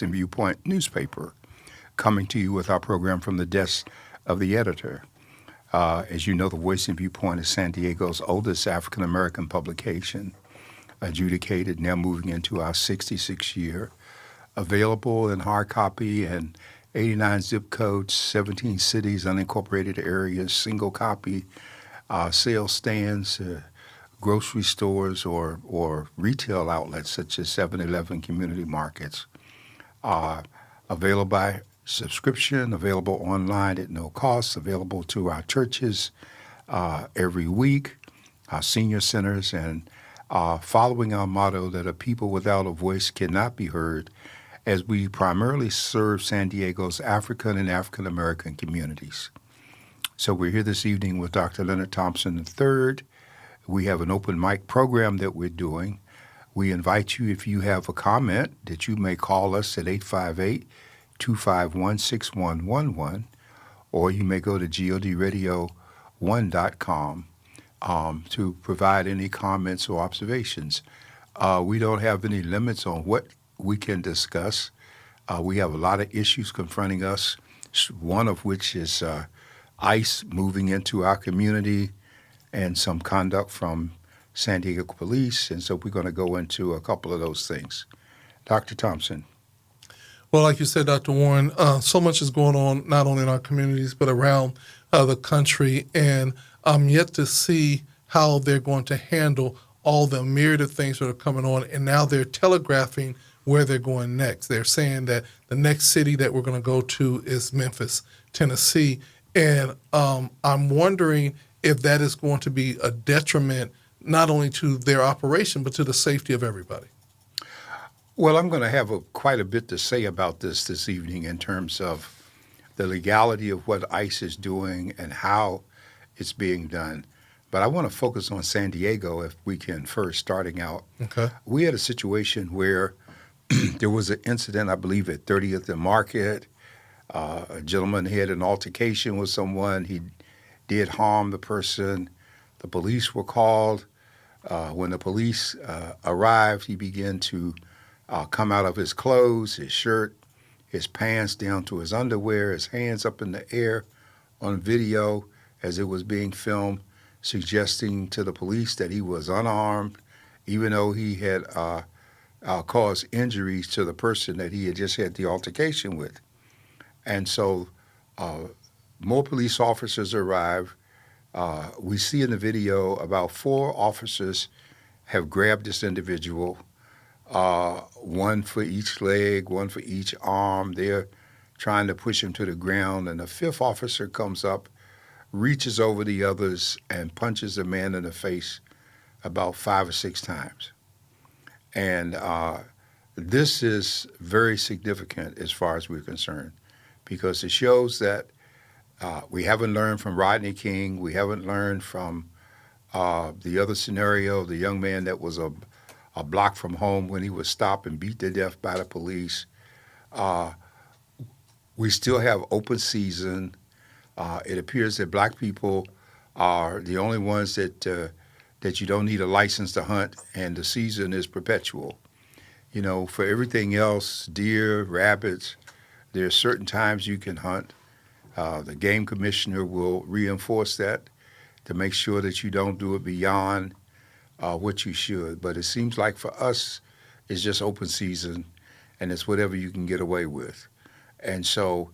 and Viewpoint newspaper, coming to you with our program from the desk of the editor. As you know, the Voice and Viewpoint is San Diego's oldest African American publication, adjudicated, now moving into our 66th year, available in hard copy and 89 zip codes, 17 cities, unincorporated areas, single copy, sales stands, grocery stores, or retail outlets such as 7-Eleven community markets. Available by subscription, available online at no cost, available to our churches every week, our senior centers, and following our motto that a people without a voice cannot be heard, as we primarily serve San Diego's African and African American communities. So we're here this evening with Dr. Leonard Thompson III. We have an open mic program that we're doing. We invite you, if you have a comment, that you may call us at 858-251-6111, or you may go to godradio1.com to provide any comments or observations. We don't have any limits on what we can discuss. We have a lot of issues confronting us, one of which is ICE moving into our community and some conduct from San Diego Police, and so we're going to go into a couple of those things. Dr. Thompson. Well, like you said, Dr. Warren, so much is going on, not only in our communities, but around the country, and I'm yet to see how they're going to handle all the myriad of things that are coming on, and now they're telegraphing where they're going next. They're saying that the next city that we're going to go to is Memphis, Tennessee, and I'm wondering if that is going to be a detriment not only to their operation, but to the safety of everybody. Well, I'm going to have quite a bit to say about this evening in terms of the legality of what ICE is doing and how it's being done. But I want to focus on San Diego, if we can first, starting out. Okay. We had a situation where there was an incident, I believe, at 30th and Market. A gentleman had an altercation with someone. He did harm the person. The police were called. When the police arrived, he began to come out of his clothes, his shirt, his pants down to his underwear, his hands up in the air on video as it was being filmed, suggesting to the police that he was unarmed, even though he had caused injuries to the person that he had just had the altercation with. And so more police officers arrived. We see in the video about 4 officers have grabbed this individual, one for each leg, one for each arm. They're trying to push him to the ground, and the 5th officer comes up, reaches over the others, and punches the man in the face about 5 or 6 times. And this is very significant as far as we're concerned, because it shows that we haven't learned from Rodney King. We haven't learned from the other scenario, the young man that was a block from home when he was stopped and beat to death by the police. We still have open season. It appears that black people are the only ones that you don't need a license to hunt, and the season is perpetual. You know, for everything else, deer, rabbits, there are certain times you can hunt. The game commissioner will reinforce that to make sure that you don't do it beyond what you should. But it seems like for us, it's just open season, and it's whatever you can get away with. And so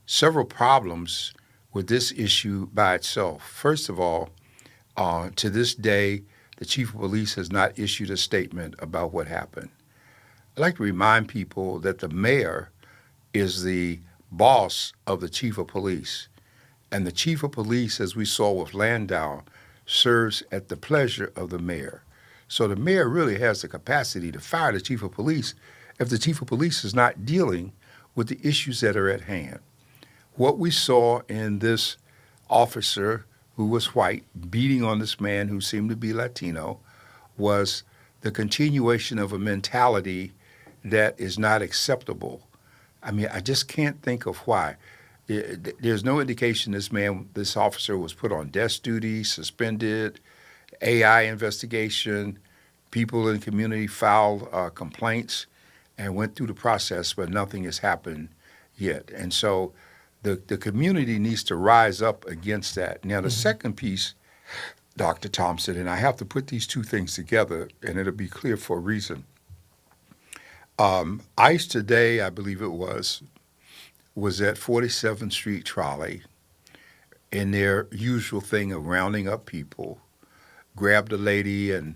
several problems with this issue by itself. First of all, to this day, the chief of police has not issued a statement about what happened. I'd like to remind people that the mayor is the boss of the chief of police. And the chief of police, as we saw with Landau, serves at the pleasure of the mayor. So the mayor really has the capacity to fire the chief of police if the chief of police is not dealing with the issues that are at hand. What we saw in this officer who was white beating on this man who seemed to be Latino was the continuation of a mentality that is not acceptable. I mean, I just can't think of why. There's no indication this officer was put on desk duty, suspended, AI investigation, people in the community filed complaints, and went through the process, but nothing has happened yet. And so the community needs to rise up against that. Now, the second piece, Dr. Thompson, and I have to put these two things together, and it'll be clear for a reason. ICE today, I believe it was at 47th Street Trolley in their usual thing of rounding up people, grabbed a lady and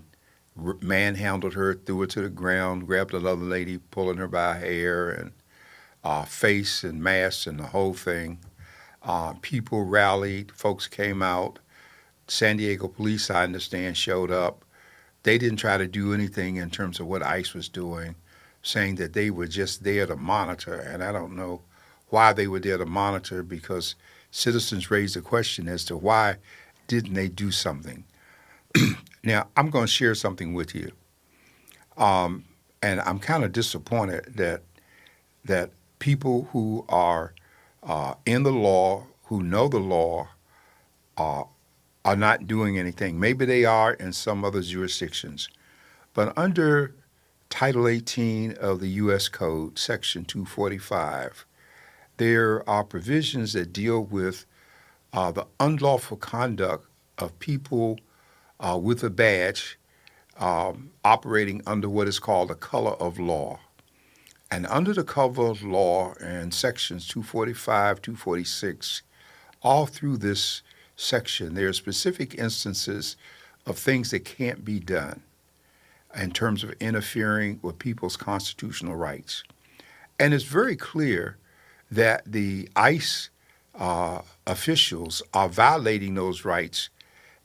manhandled her, threw her to the ground, grabbed another lady, pulling her by hair and face and mask and the whole thing. People rallied, folks came out. San Diego police, I understand, showed up. They didn't try to do anything in terms of what ICE was doing, saying that they were just there to monitor. And I don't know why they were there to monitor, because citizens raised the question as to why didn't they do something. Now, I'm going to share something with you. And I'm kind of disappointed that people who are in the law, who know the law, are not doing anything. Maybe they are in some other jurisdictions. But under Title 18 of the U.S. Code, Section 245, there are provisions that deal with the unlawful conduct of people with a badge operating under what is called the color of law. And under the color of law in sections 245, 246, all through this section, there are specific instances of things that can't be done in terms of interfering with people's constitutional rights. And it's very clear that the ICE officials are violating those rights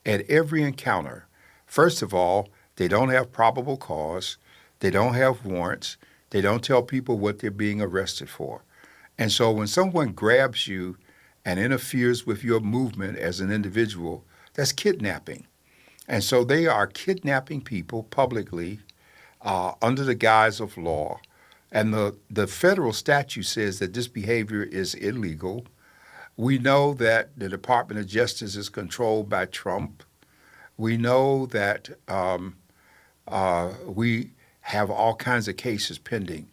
at every encounter. First of all, they don't have probable cause. They don't have warrants. They don't tell people what they're being arrested for. And so when someone grabs you and interferes with your movement as an individual, that's kidnapping. And so they are kidnapping people publicly under the guise of law. And the federal statute says that this behavior is illegal. We know that the Department of Justice is controlled by Trump. We know that we have all kinds of cases pending.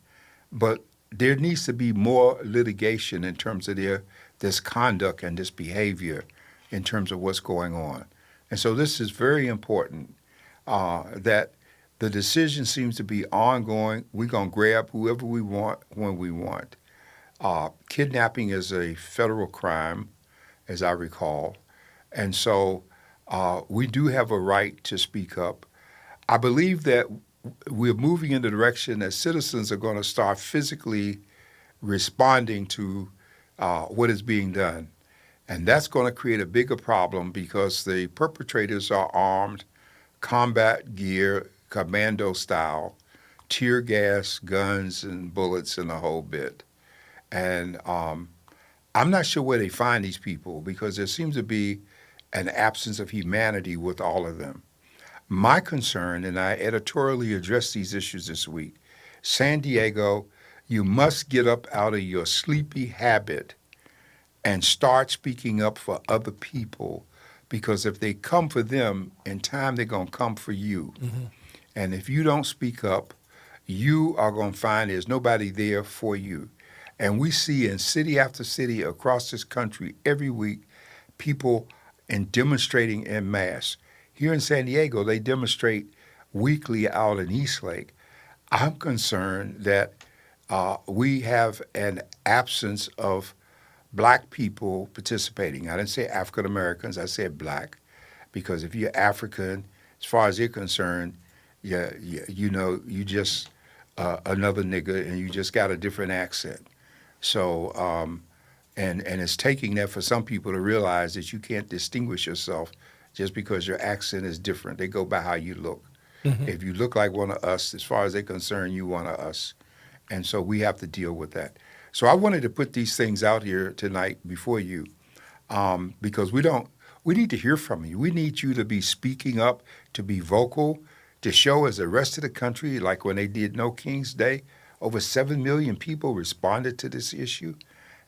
But there needs to be more litigation in terms of this conduct and this behavior in terms of what's going on. And so this is very important that the decision seems to be ongoing. We're going to grab whoever we want when we want. Kidnapping is a federal crime, as I recall. And so we do have a right to speak up. I believe that we're moving in the direction that citizens are going to start physically responding to what is being done. And that's going to create a bigger problem because the perpetrators are armed, combat gear, commando style, tear gas, guns, and bullets, and the whole bit. And I'm not sure where they find these people because there seems to be an absence of humanity with all of them. My concern, and I editorially addressed these issues this week, San Diego, you must get up out of your sleepy habit and start speaking up for other people, because if they come for them, in time they're going to come for you. Mm-hmm. And if you don't speak up, you are going to find there's nobody there for you. And we see in city after city across this country every week people demonstrating en masse. Here in San Diego, they demonstrate weekly out in Eastlake. I'm concerned that we have an absence of black people participating. I didn't say African Americans, I said black, because if you're African, as far as they're concerned, you know, you just another nigga and you just got a different accent. So, and it's taking that for some people to realize that you can't distinguish yourself just because your accent is different. They go by how you look. Mm-hmm. If you look like one of us, as far as they're concerned, you one of us. And so we have to deal with that. So I wanted to put these things out here tonight before you because we need to hear from you. We need you to be speaking up, to be vocal, to show as the rest of the country, like when they did No King's Day, over 7 million people responded to this issue.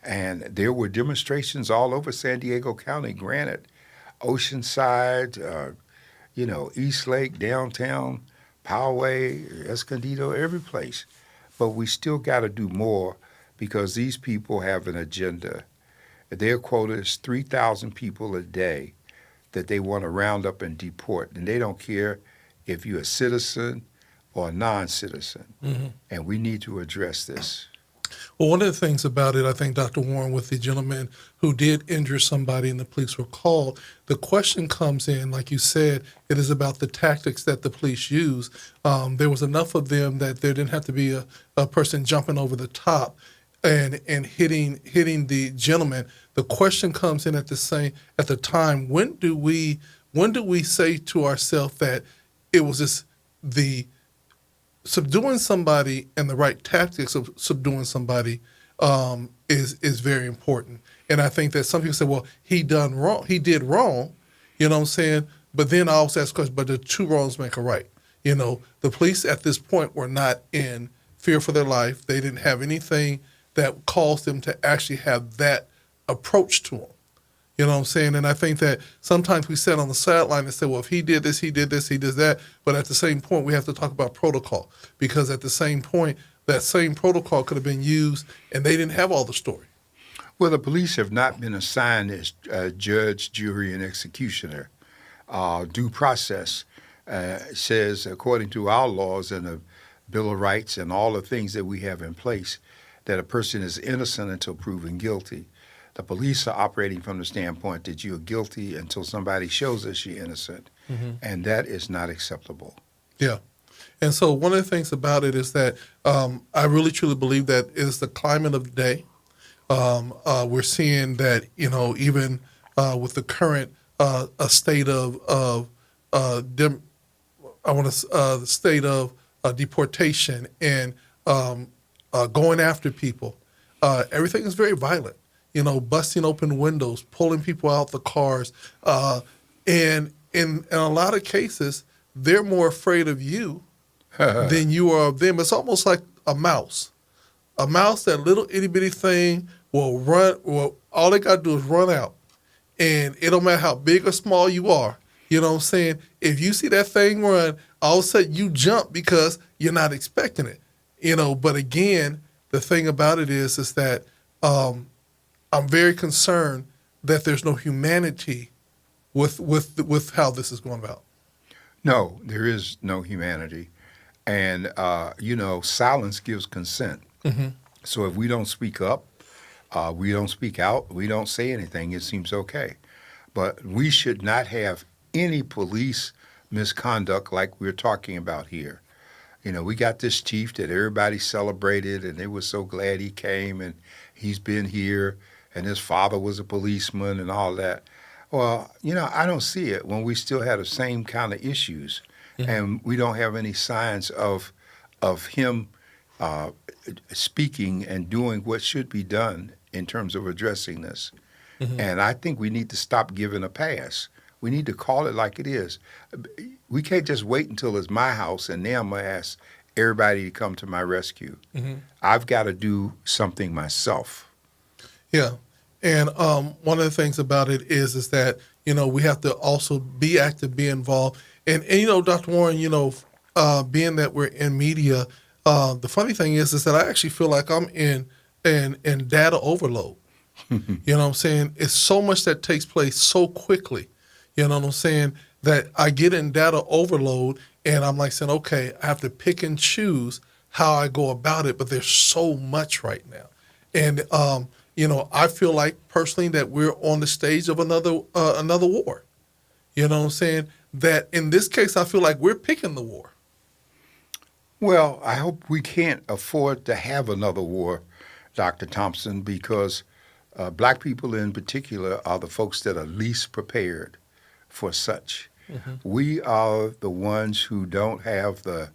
And there were demonstrations all over San Diego County, granted, Oceanside, East Lake, downtown, Poway, Escondido, every place. but we still got to do more because these people have an agenda. Their quota is 3,000 people a day that they want to round up and deport, and they don't care if you're a citizen or a non-citizen. And we need to address this. Well, one of the things about it, I think, Dr. Warren, with the gentleman who did injure somebody and the police were called, the question comes in, like you said, it is about the tactics that the police use. There was enough of them that there didn't have to be a person jumping over the top and hitting the gentleman. The question comes in at the time, when do we say to ourselves that it was just the subduing somebody and the right tactics of subduing somebody is very important. And I think that some people say, well, he did wrong, you know what I'm saying? But then I also ask the question, but the two wrongs make a right. You know, the police at this point were not in fear for their life. They didn't have anything that caused them to actually have that approach to them. You know what I'm saying? And I think that sometimes we sit on the sideline and say, well, if he did this, he did this, he did that. But at the same point, we have to talk about protocol, because at the same point, that same protocol could have been used and they didn't have all the story. Well, the police have not been assigned as judge, jury, and executioner. Due process says, according to our laws and the Bill of Rights and all the things that we have in place, that a person is innocent until proven guilty. The police are operating from the standpoint that you're guilty until somebody shows us you're innocent, and that is not acceptable. Yeah. And so one of the things about it is that I really truly believe that it is the climate of the day. We're seeing that, you know, even with the current state of the state of deportation and going after people, everything is very violent. You know, busting open windows, pulling people out the cars, and in a lot of cases, they're more afraid of you than you are of them. It's almost like a mouse. A mouse, that little itty bitty thing, will run. Well, all they got to do is run out, and it don't matter how big or small you are. You know what I'm saying? If you see that thing run, all of a sudden you jump because you're not expecting it. You know, but again, the thing about it is that I'm very concerned that there's no humanity with how this is going about. No, there is no humanity. And, you know, silence gives consent. So if we don't speak up, we don't speak out, we don't say anything, it seems okay. But we should not have any police misconduct like we're talking about here. You know, we got this chief that everybody celebrated, and they were so glad he came, and he's been here, and his father was a policeman and all that. Well, you know, I don't see it when we still have the same kind of issues, and we don't have any signs of him speaking and doing what should be done in terms of addressing this. And I think we need to stop giving a pass. We need to call it like it is. We can't just wait until it's my house and now I'm going to ask everybody to come to my rescue. I've got to do something myself. Yeah. And one of the things about it is that, you know, we have to also be active, be involved. And you know, Dr. Warren, you know, being that we're in media, the funny thing is that I actually feel like I'm in data overload. You know what I'm saying? It's so much that takes place so quickly. You know what I'm saying? That I get in data overload and I'm like saying, okay, I have to pick and choose how I go about it, but there's so much right now. And, you know, I feel like personally that we're on the stage of another war. You know what I'm saying? That in this case, I feel like we're picking the war. Well, I hope we can't afford to have another war, Dr. Thompson, because black people in particular are the folks that are least prepared for such. We are the ones who don't have the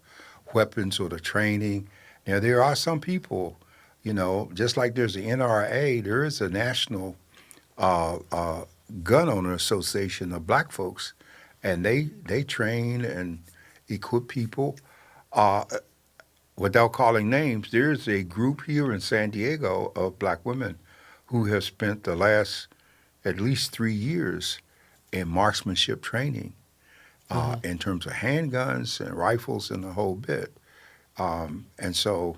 weapons or the training. Now, there are some people, you know, just like there's the NRA, there is a National Gun Owner Association of black folks, and they train and equip people. Without calling names, there's a group here in San Diego of black women who have spent the last at least 3 years in marksmanship training in terms of handguns and rifles and the whole bit. And so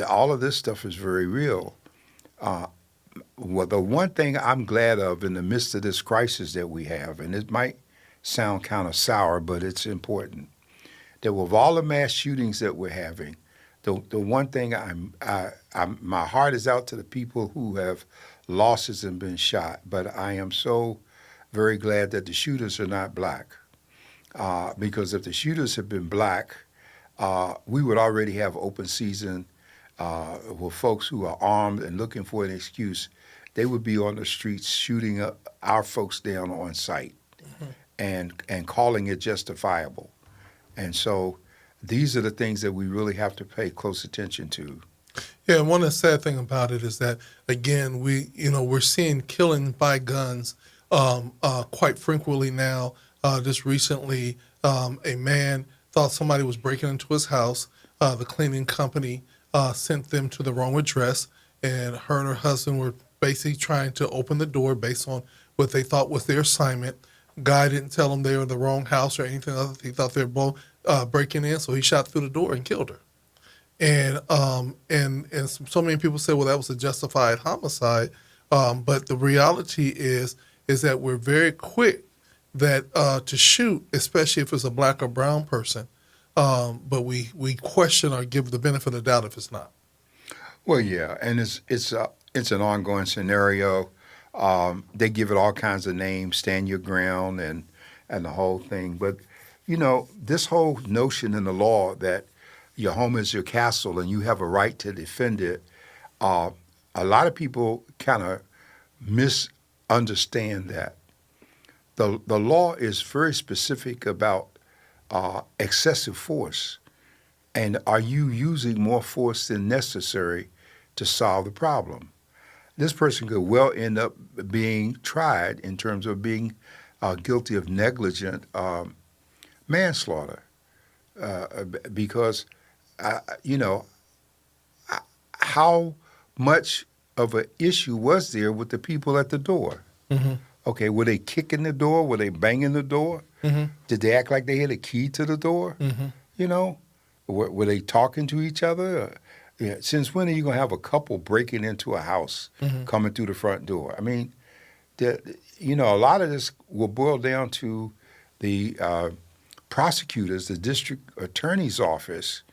all of this stuff is very real. Well, the one thing I'm glad of in the midst of this crisis that we have, and it might sound kind of sour, but it's important, that with all the mass shootings that we're having, the one thing my heart is out to the people who have losses and been shot, but I am so very glad that the shooters are not black. Because if the shooters had been black, we would already have open season with folks who are armed and looking for an excuse. They would be on the streets shooting our folks down on sight and calling it justifiable. And so these are the things that we really have to pay close attention to. Yeah, and one of the sad thing about it is that again, we're seeing killing by guns quite frequently now. Just recently, a man thought somebody was breaking into his house. The cleaning company sent them to the wrong address, and her and her husband were basically trying to open the door based on what they thought was their assignment. Guy didn't tell them they were in the wrong house or anything else. He thought they were both breaking in, so he shot through the door and killed her. And so many people say, well, that was a justified homicide. But the reality is that we're very quick to shoot, especially if it's a black or brown person. But we question or give the benefit of the doubt if it's not. Well, yeah, and it's an ongoing scenario. They give it all kinds of names, stand your ground, and the whole thing. But this whole notion in the law that your home is your castle and you have a right to defend it, a lot of people kind of misunderstand that. The law is very specific about excessive force. And are you using more force than necessary to solve the problem? This person could well end up being tried in terms of being guilty of negligent manslaughter because, how much of an issue was there with the people at the door? Mm-hmm. Okay, were they kicking the door? Were they banging the door? Mm-hmm. Did they act like they had a key to the door? Mm-hmm. Were they talking to each other? Yeah. Since when are you going to have a couple breaking into a house, coming through the front door? I mean, a lot of this will boil down to the prosecutors, the district attorney's office,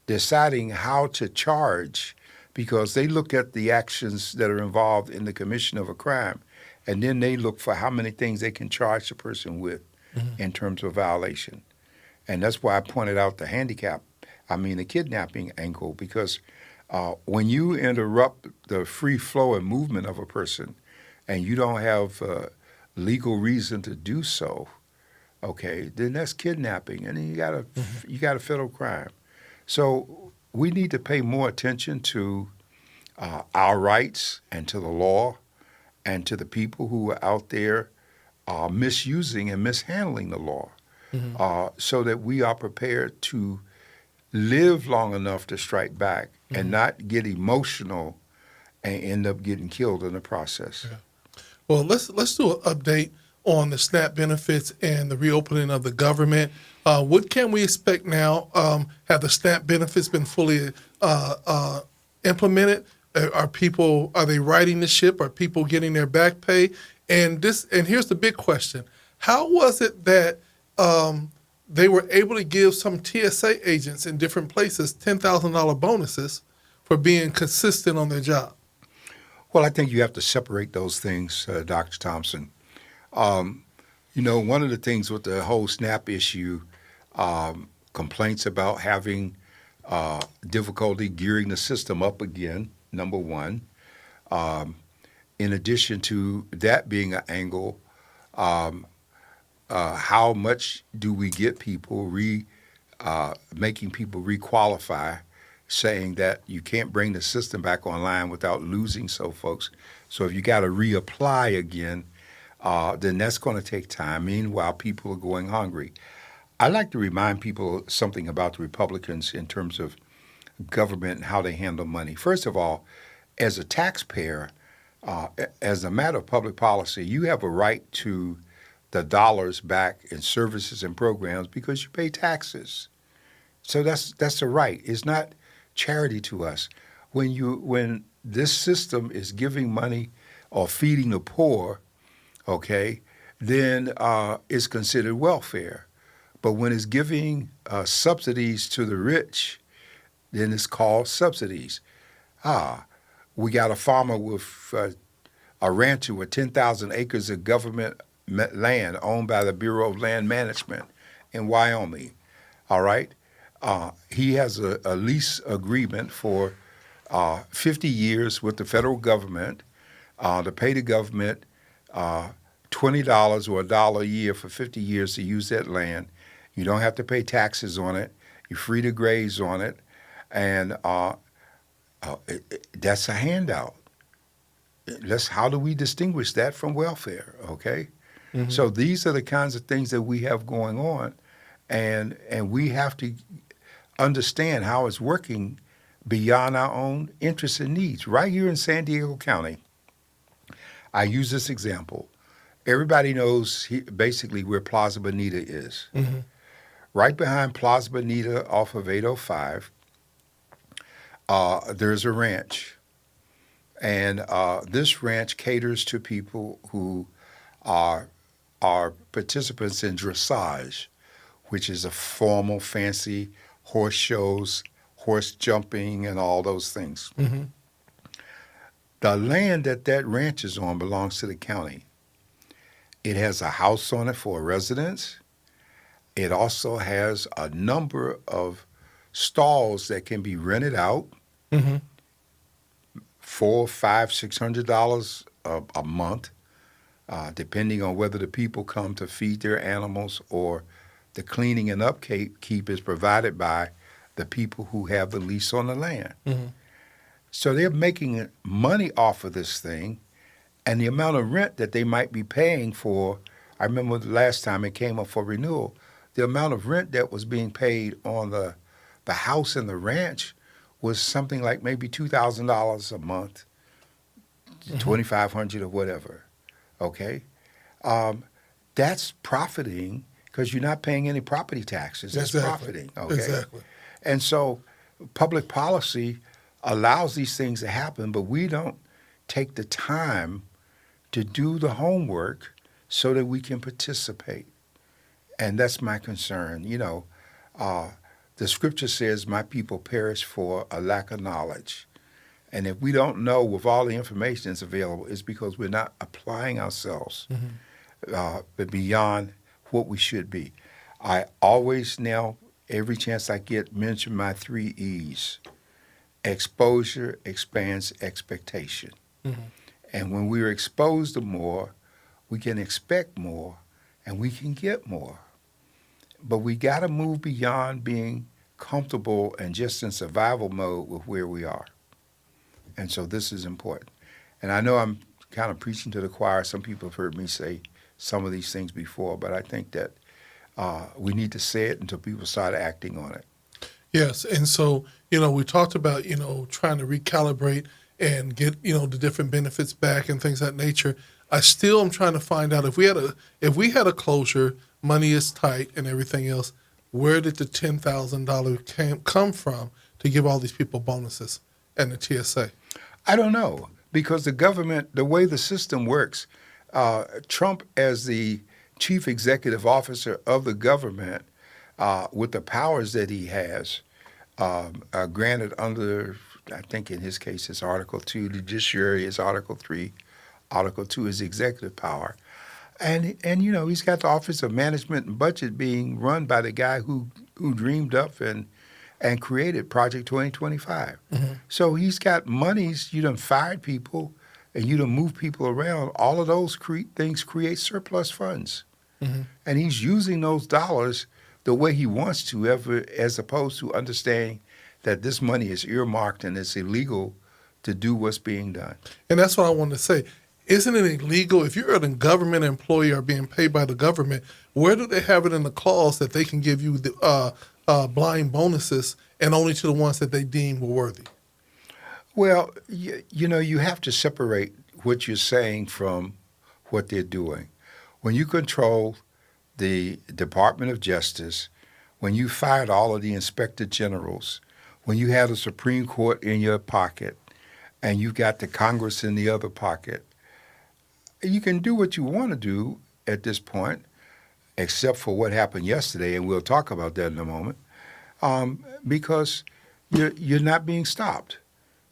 deciding how to charge because they look at the actions that are involved in the commission of a crime, and then they look for how many things they can charge the person with in terms of violation. And that's why I pointed out the kidnapping angle, because when you interrupt the free flow and movement of a person and you don't have legal reason to do so, okay, then that's kidnapping, and then you got a federal crime. So we need to pay more attention to our rights and to the law and to the people who are out there misusing and mishandling the law, so that we are prepared to live long enough to strike back and not get emotional and end up getting killed in the process. Yeah. Well, let's do an update on the SNAP benefits and the reopening of the government. What can we expect now? Have the SNAP benefits been fully implemented? Are they riding the ship? Are people getting their back pay? And here's the big question: how was it that they were able to give some TSA agents in different places $10,000 bonuses for being consistent on their job? Well, I think you have to separate those things, Dr. Thompson. One of the things with the whole SNAP issue, complaints about having difficulty gearing the system up again, number one. In addition to that being an angle, how much do we get people making people requalify, saying that you can't bring the system back online without losing folks. So if you got to reapply again, then that's going to take time. Meanwhile, people are going hungry. I like to remind people something about the Republicans in terms of government and how they handle money. First of all, as a taxpayer, as a matter of public policy, you have a right to the dollars back in services and programs because you pay taxes. So that's a right. It's not charity to us. When this system is giving money or feeding the poor, okay, then it's considered welfare. But when it's giving subsidies to the rich, then it's called subsidies. Ah, we got a farmer with a rancher with 10,000 acres of government land owned by the Bureau of Land Management in Wyoming. All right? He has a lease agreement for 50 years with the federal government to pay the government $20 or $1 a year for 50 years to use that land. You don't have to pay taxes on it. You're free to graze on it. And that's a handout. How do we distinguish that from welfare, okay? Mm-hmm. So these are the kinds of things that we have going on, and we have to understand how it's working beyond our own interests and needs. Right here in San Diego County, I use this example. Everybody knows basically where Plaza Bonita is. Mm-hmm. Right behind Plaza Bonita off of 805, there's a ranch. And this ranch caters to people who are participants in dressage, which is a formal, fancy horse shows, horse jumping, and all those things. Mm-hmm. The land that ranch is on belongs to the county. It has a house on it for a residence. It also has a number of stalls that can be rented out. Mm-hmm. $400, $500, $600 a month, depending on whether the people come to feed their animals or the cleaning and upkeep is provided by the people who have the lease on the land. Mm-hmm. So they're making money off of this thing, and the amount of rent that they might be paying for, I remember the last time it came up for renewal, the amount of rent that was being paid on the house and the ranch was something like maybe $2,000 a month, mm-hmm. $2,500 or whatever, okay? That's profiting because you're not paying any property taxes. That's profiting, okay? Exactly. And so public policy allows these things to happen, but we don't take the time to do the homework so that we can participate. And that's my concern. You know, the scripture says, my people perish for a lack of knowledge. And if we don't know with all the information that's available, it's because we're not applying ourselves but beyond what we should be. I always now, every chance I get, mention my 3 E's. Exposure, expanse, expectation. Mm-hmm. And when we're exposed to more, we can expect more and we can get more. But we got to move beyond being comfortable and just in survival mode with where we are. And so this is important. And I know I'm kind of preaching to the choir. Some people have heard me say some of these things before, but I think that we need to say it until people start acting on it. Yes, and so, we talked about, trying to recalibrate and get, the different benefits back and things of that nature. I still am trying to find out if we had a closure, money is tight and everything else, where did the $10,000 come from to give all these people bonuses and the TSA? I don't know, because the government, the way the system works, Trump as the chief executive officer of the government, with the powers that he has, granted under, I think in his case, it's Article 2, the judiciary is Article 3, Article 2 is executive power. And he's got the Office of Management and Budget being run by the guy who dreamed up and created Project 2025. Mm-hmm. So he's got monies, you done fired people, and you done moved people around. All of those things create surplus funds. Mm-hmm. And he's using those dollars the way he wants to, as opposed to understanding that this money is earmarked and it's illegal to do what's being done. And that's what I wanted to say. Isn't it illegal if you're a government employee or being paid by the government? Where do they have it in the clause that they can give you the blind bonuses and only to the ones that they deem were worthy? Well, you have to separate what you're saying from what they're doing. When you control the Department of Justice, when you fired all of the inspector generals, when you have the Supreme Court in your pocket and you've got the Congress in the other pocket, you can do what you want to do at this point, except for what happened yesterday, and we'll talk about that in a moment, because you're not being stopped.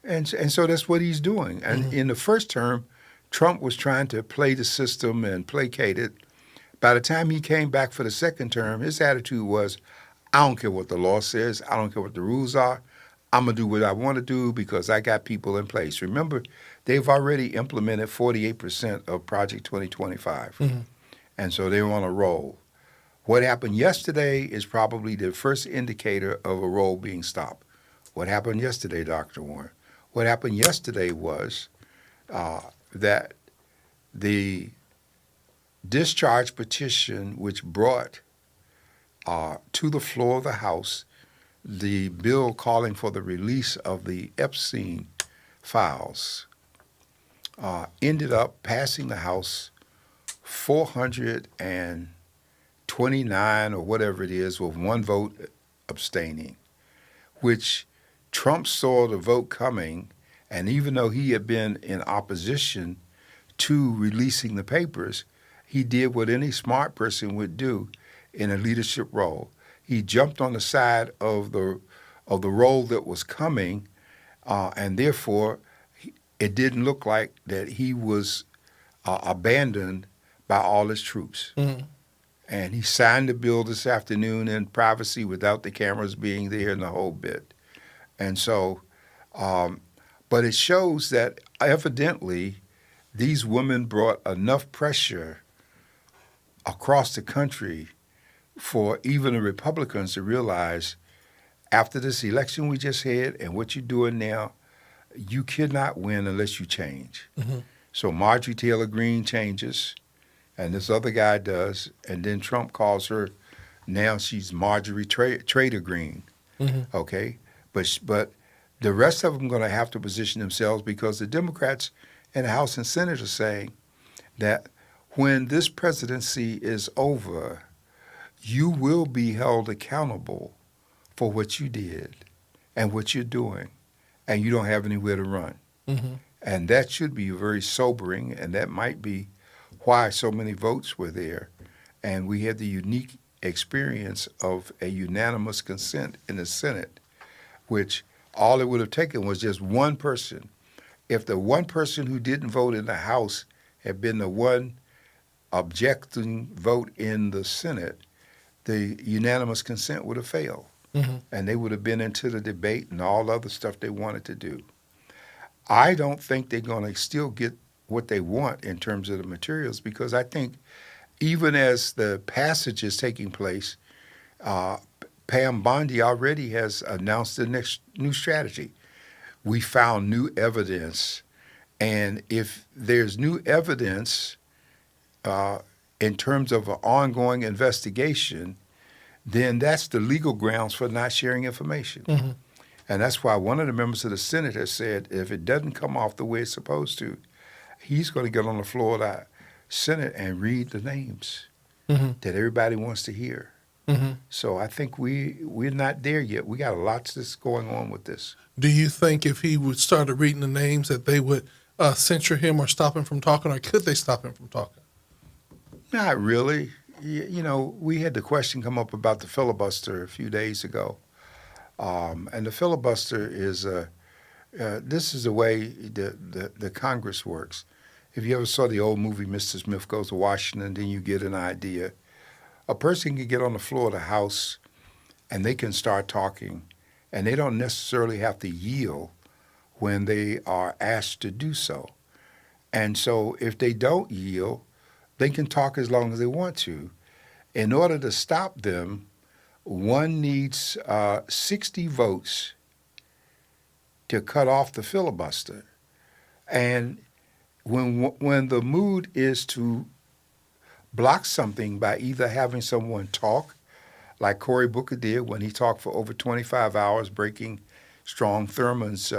And so that's what he's doing. And in the first term, Trump was trying to play the system and placate it. By the time he came back for the second term, his attitude was, I don't care what the law says. I don't care what the rules are. I'm going to do what I want to do because I got people in place. Remember, they've already implemented 48% of Project 2025. And so they're on a roll. What happened yesterday is probably the first indicator of a roll being stopped. What happened yesterday, Dr. Warren? What happened yesterday was that the discharge petition, which brought to the floor of the House the bill calling for the release of the Epstein files, ended up passing the House 429 or whatever it is, with one vote abstaining, which Trump saw the vote coming, and even though he had been in opposition to releasing the papers, he did what any smart person would do in a leadership role. He jumped on the side of the role that was coming, and therefore it didn't look like that he was abandoned by all his troops. And he signed the bill this afternoon in privacy without the cameras being there and the whole bit. And so, but it shows that evidently these women brought enough pressure across the country for even the Republicans to realize, after this election we just had and what you're doing now, you cannot win unless you change. So Marjorie Taylor Greene changes, and this other guy does, and then Trump calls her, now she's Marjorie Trader Greene, okay? But the rest of them are going to have to position themselves, because the Democrats in the House and Senate are saying that when this presidency is over, you will be held accountable for what you did and what you're doing, and you don't have anywhere to run. And that should be very sobering, and that might be why so many votes were there. And we had the unique experience of a unanimous consent in the Senate, which all it would have taken was just one person. If the one person who didn't vote in the House had been the one objecting vote in the Senate, the unanimous consent would have failed. And they would have been into the debate and all other stuff they wanted to do. I don't think they're going to still get what they want in terms of the materials, because I think even as the passage is taking place, Pam Bondi already has announced the next new strategy. We found new evidence, and if there's new evidence in terms of an ongoing investigation, then that's the legal grounds for not sharing information. And that's why one of the members of the Senate has said if it doesn't come off the way it's supposed to, he's going to get on the floor of the Senate and read the names that everybody wants to hear. So I think we're not there yet. We got a lot that's going on with this. Do you think if he would start reading the names that they would censure him or stop him from talking, or could they stop him from talking? Not really. You know, we had the question come up about the filibuster a few days ago. And the filibuster is, this is the way the Congress works. If you ever saw the old movie Mr. Smith Goes to Washington, then you get an idea. A person can get on the floor of the House and they can start talking, and they don't necessarily have to yield when they are asked to do so. And so if they don't yield, they can talk as long as they want to. In order to stop them, one needs 60 votes to cut off the filibuster. And when the mood is to block something by either having someone talk, like Cory Booker did when he talked for over 25 hours, breaking Strom Thurmond's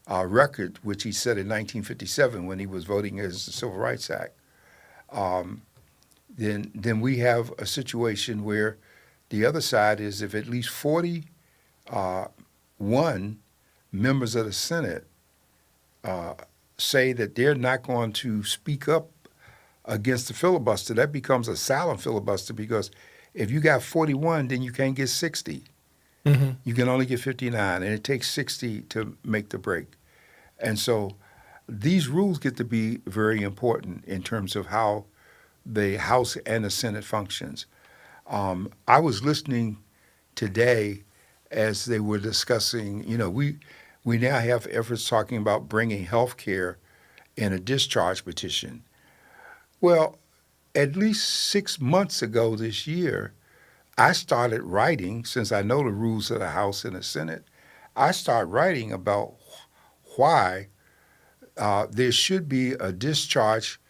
record, which he set in 1957 when he was voting against the Civil Rights Act, then we have a situation where the other side is if at least 40 one, members of the Senate say that they're not going to speak up against the filibuster, that becomes a silent filibuster because if you got 41, then you can't get 60. Mm-hmm. You can only get 59, and it takes 60 to make the break. And so these rules get to be very important in terms of how the House and the Senate functions. I was listening today as they were discussing, we now have efforts talking about bringing health care in a discharge petition. Well, at least 6 months ago this year, I started writing, since I know the rules of the House and the Senate, I started writing about why there should be a discharge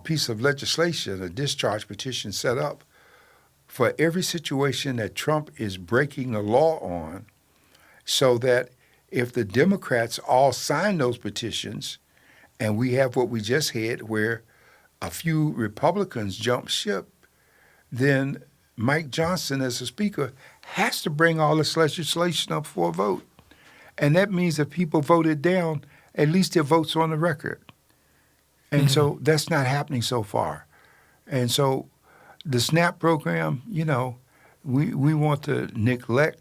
piece of legislation, a discharge petition set up for every situation that Trump is breaking the law on, so that if the Democrats all sign those petitions, and we have what we just had where a few Republicans jump ship, then Mike Johnson, as a speaker, has to bring all this legislation up for a vote. And that means if people voted down, at least their vote's on the record. And so that's not happening so far. And so the SNAP program, we want to neglect,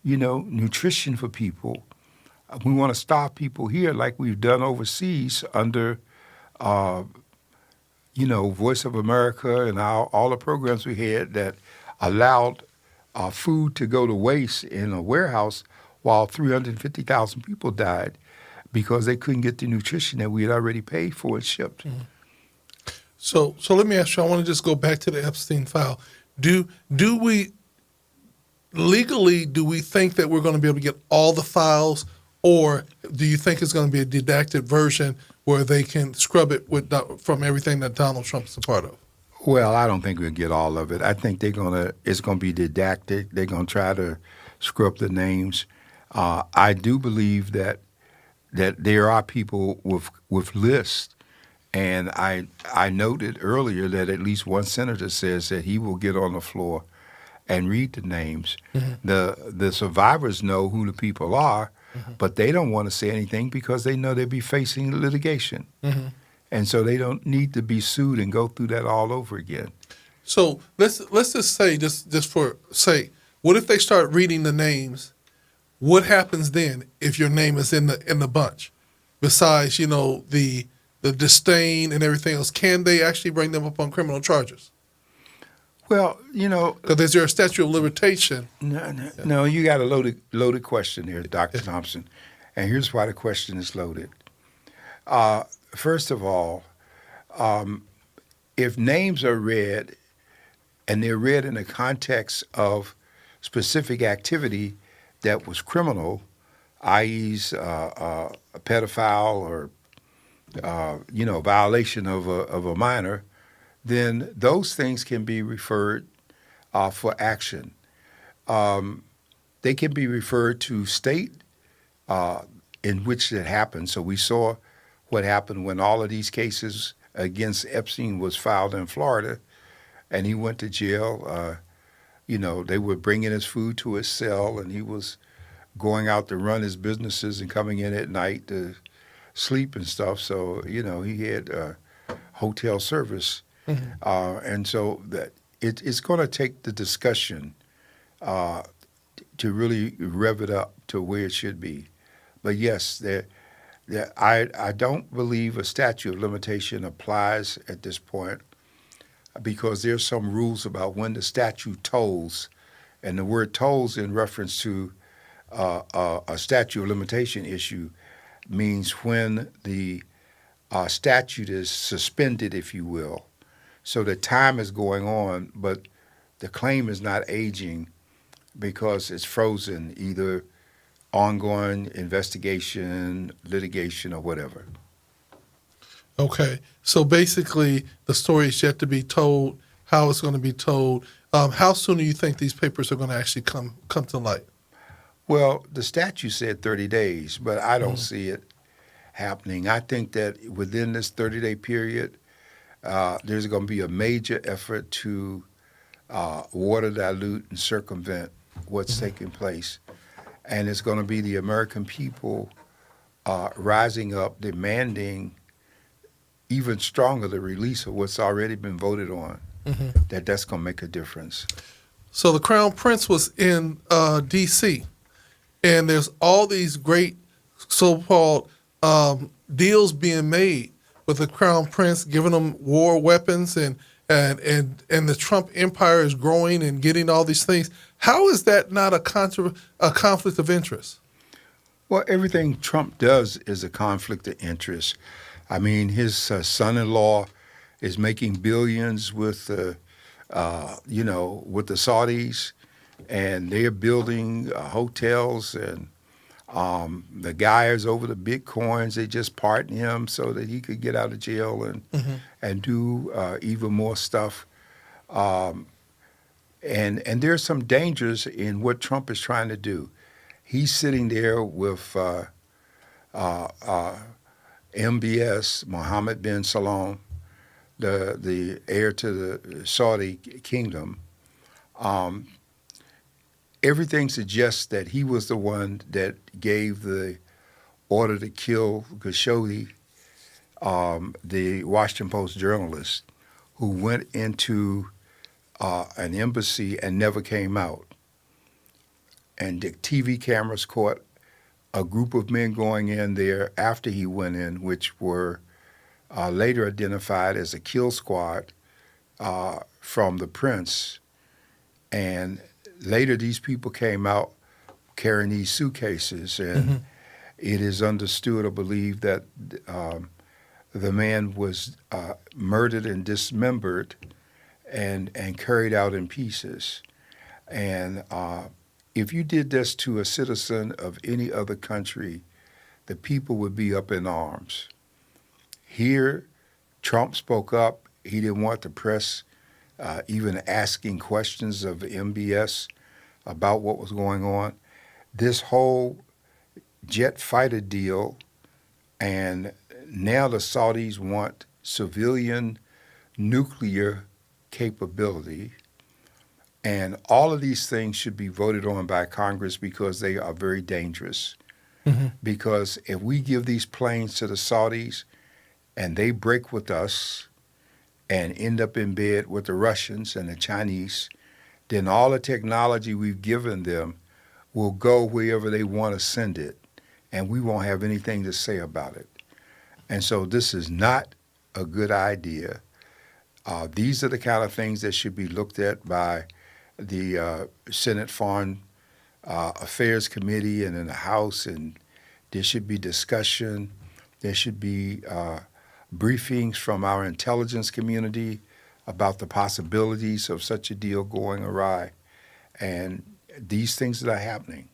nutrition for people. We want to stop people here like we've done overseas under, Voice of America and all the programs we had that allowed food to go to waste in a warehouse while 350,000 people died because they couldn't get the nutrition that we had already paid for and shipped. Mm-hmm. So let me ask you, I want to just go back to the Epstein file. Do we legally, do we think that we're going to be able to get all the files, or do you think it's going to be a redacted version where they can scrub it from everything that Donald Trump is a part of? Well, I don't think we'll get all of it. I think it's going to be didactic. They're going to try to scrub the names. I do believe that there are people with lists, and I noted earlier that at least one senator says that he will get on the floor and read the names. Mm-hmm. The survivors know who the people are, mm-hmm. but they don't want to say anything because they know they'll be facing litigation. Mm-hmm. And so they don't need to be sued and go through that all over again. So let's just say, just for sake, what if they start reading the names? What happens then if your name is in the bunch? Besides, the disdain and everything else, can they actually bring them up on criminal charges? Well, because is there a statute of limitation? No, you got a loaded question here, Dr. Thompson, and here's why the question is loaded. First of all, if names are read and they're read in the context of specific activity that was criminal, i.e., a pedophile or violation of a minor, then those things can be referred for action. They can be referred to state in which it happened. So we saw what happened when all of these cases against Epstein was filed in Florida, and he went to jail. They were bringing his food to his cell, and he was going out to run his businesses and coming in at night to sleep and stuff. So, he had hotel service. Mm-hmm. And so that it's going to take the discussion to really rev it up to where it should be. But yes, I don't believe a statute of limitation applies at this point because there's some rules about when the statute tolls, and the word tolls in reference to a statute of limitation issue means when the statute is suspended, if you will. So the time is going on, but the claim is not aging because it's frozen, either ongoing investigation, litigation, or whatever. Okay. So basically, the story is yet to be told, how it's going to be told. How soon do you think these papers are going to actually come to light? Well, the statute said 30 days, but I don't see it happening. I think that within this 30-day period, there's going to be a major effort to water, dilute, and circumvent what's taking place. And it's going to be the American people rising up, demanding even stronger the release of what's already been voted on, that's going to make a difference. So the Crown Prince was in D.C., and there's all these great so-called deals being made with the Crown Prince, giving them war weapons, and the Trump empire is growing and getting all these things. How is that not a conflict of interest? Well, everything Trump does is a conflict of interest. I mean, his son-in-law is making billions with, with the Saudis, and they're building hotels, and the guy is over the Bitcoins. They just pardoned him so that he could get out of jail and do even more stuff. And there's some dangers in what Trump is trying to do. He's sitting there with MBS, Mohammed bin Salman, the heir to the Saudi kingdom. Everything suggests that he was the one that gave the order to kill Khashoggi, the Washington Post journalist, who went into an embassy and never came out. And the TV cameras caught a group of men going in there after he went in, which were later identified as a kill squad from the prince. And later these people came out carrying these suitcases, and it is understood or believed that the man was murdered and dismembered and carried out in pieces. And if you did this to a citizen of any other country, the people would be up in arms. Here, Trump spoke up. He didn't want the press even asking questions of MBS about what was going on. This whole jet fighter deal, and now the Saudis want civilian nuclear capability. And all of these things should be voted on by Congress because they are very dangerous. Because if we give these planes to the Saudis and they break with us and end up in bed with the Russians and the Chinese, then all the technology we've given them will go wherever they want to send it, and we won't have anything to say about it. And so this is not a good idea. These are the kind of things that should be looked at by the Senate Foreign Affairs Committee and in the House, and there should be discussion. There should be briefings from our intelligence community about the possibilities of such a deal going awry. And these things that are happening.